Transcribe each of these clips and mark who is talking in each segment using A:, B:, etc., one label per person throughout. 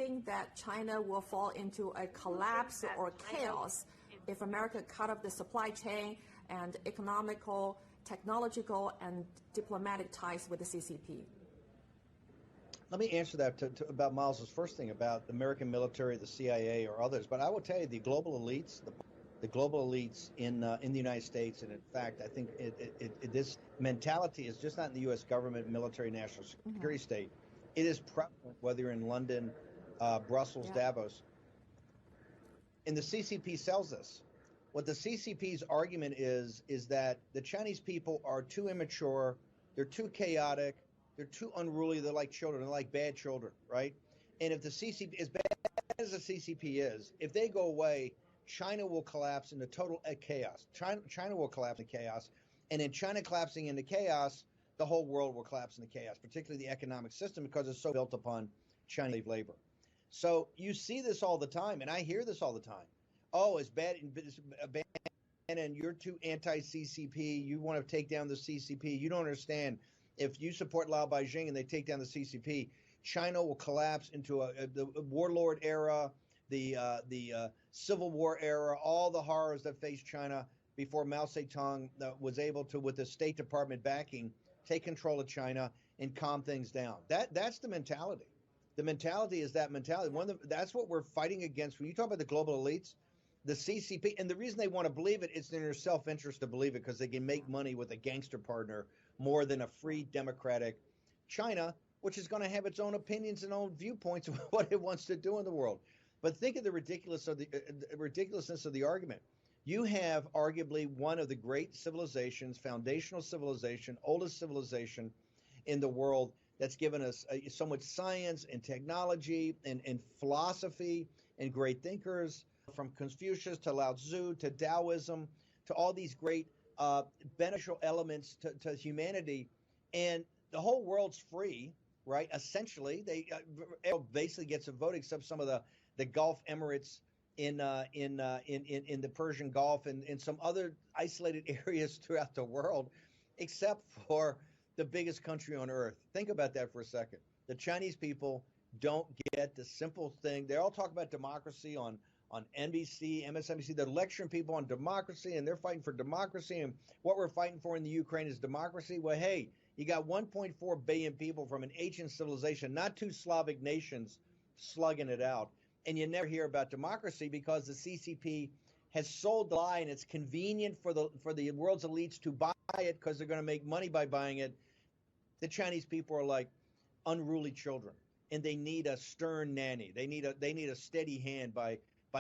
A: think that China will fall into a collapse or chaos if America cut off the supply chain and economical, technological, and diplomatic ties with the CCP?
B: Let me answer that about Miles's first thing about the American military, the CIA, or others. But I will tell you, the global elites, the global elites in the United States, and in fact, I think this mentality is just not in the U.S. government, military, national security state. It is prevalent whether you're in London, Brussels, Davos. And the CCP sells this. What the CCP's argument is that the Chinese people are too immature, they're too chaotic, they're too unruly, they're like children, they're like bad children, right? And if the CCP, as bad as the CCP is, if they go away, China will collapse into total chaos. China will collapse into chaos. And in China collapsing into chaos, the whole world will collapse into chaos, particularly the economic system, because it's so built upon Chinese labor. So you see this all the time, and I hear this all the time. Oh, it's bad, and you're too anti-CCP. You want to take down the CCP. You don't understand. If you support Lao Beijing and they take down the CCP, China will collapse into the warlord era, the Civil War era, all the horrors that faced China before Mao Zedong was able to, with the State Department backing, take control of China and calm things down. That's the mentality. The mentality is that mentality. That's what we're fighting against. When you talk about the global elites, the CCP, and the reason they want to believe it, it's in their self-interest to believe it because they can make money with a gangster partner more than a free democratic China, which is going to have its own opinions and own viewpoints of what it wants to do in the world. But think of the ridiculousness of the argument. You have arguably one of the great civilizations, foundational civilization, oldest civilization in the world that's given us so much science and technology and philosophy and great thinkers, from Confucius to Lao Tzu to Taoism to all these great beneficial elements to humanity. And the whole world's free, right? Essentially, they basically gets a vote, except some of the Gulf Emirates in the Persian Gulf and in some other isolated areas throughout the world, except for the biggest country on earth. Think about that for a second. The Chinese people don't get the simple thing. They all talk about democracy on NBC, MSNBC. They're lecturing people on democracy, and they're fighting for democracy. And what we're fighting for in the Ukraine is democracy. Well, hey, you got 1.4 billion people from an ancient civilization, not two Slavic nations slugging it out. And you never hear about democracy because the CCP has sold the lie, and it's convenient for the world's elites to buy it because they're going to make money by buying it. The Chinese people are like unruly children, and they need a stern nanny. They need a steady hand by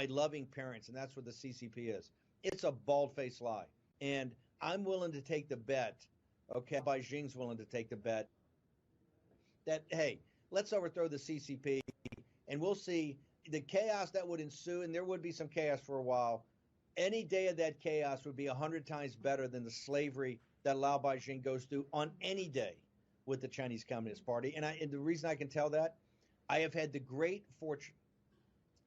B: loving parents, and that's what the CCP is. It's a bald-faced lie, and I'm willing to take the bet. Okay, Beijing's willing to take the bet that, hey, let's overthrow the CCP, and we'll see the chaos that would ensue, and there would be some chaos for a while. Any day of that chaos would be 100 times better than the slavery that Lao Beijing goes through on any day with the Chinese Communist Party. And the reason I can tell that, I have had the great fortune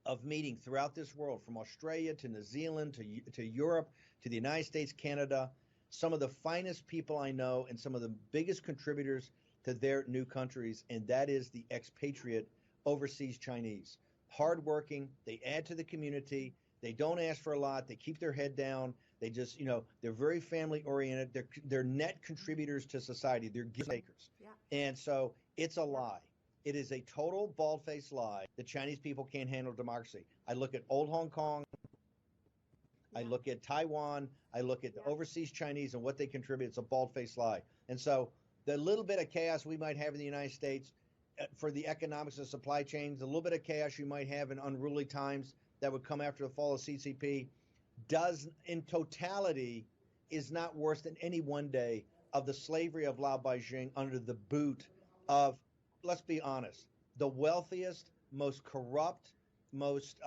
B: of meeting throughout this world, from Australia to New Zealand to Europe to the United States, Canada, some of the finest people I know and some of the biggest contributors to their new countries, and that is the expatriate overseas Chinese. Hardworking, they add to the community. They don't ask for a lot. They keep their head down. They just, they're very family oriented. They're net contributors to society. They're gift makers. Yeah. And so it's a lie. It is a total bald-faced lie. The Chinese people can't handle democracy. I look at old Hong Kong. I look at Taiwan. I look at the overseas Chinese and what they contribute. It's a bald-faced lie. And so the little bit of chaos we might have in the United States for the economics of supply chains, a little bit of chaos you might have in unruly times that would come after the fall of CCP, does in totality is not worse than any one day of the slavery of Lao Beijing under the boot of, let's be honest, the wealthiest, most corrupt, most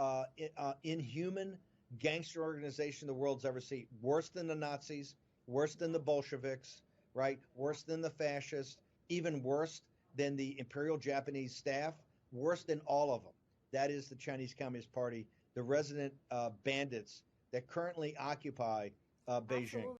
B: inhuman gangster organization the world's ever seen. Worse than the Nazis, worse than the Bolsheviks, right? Worse than the fascists, even worse than the Imperial Japanese staff, worse than all of them. That is the Chinese Communist Party, the resident bandits that currently occupy Beijing.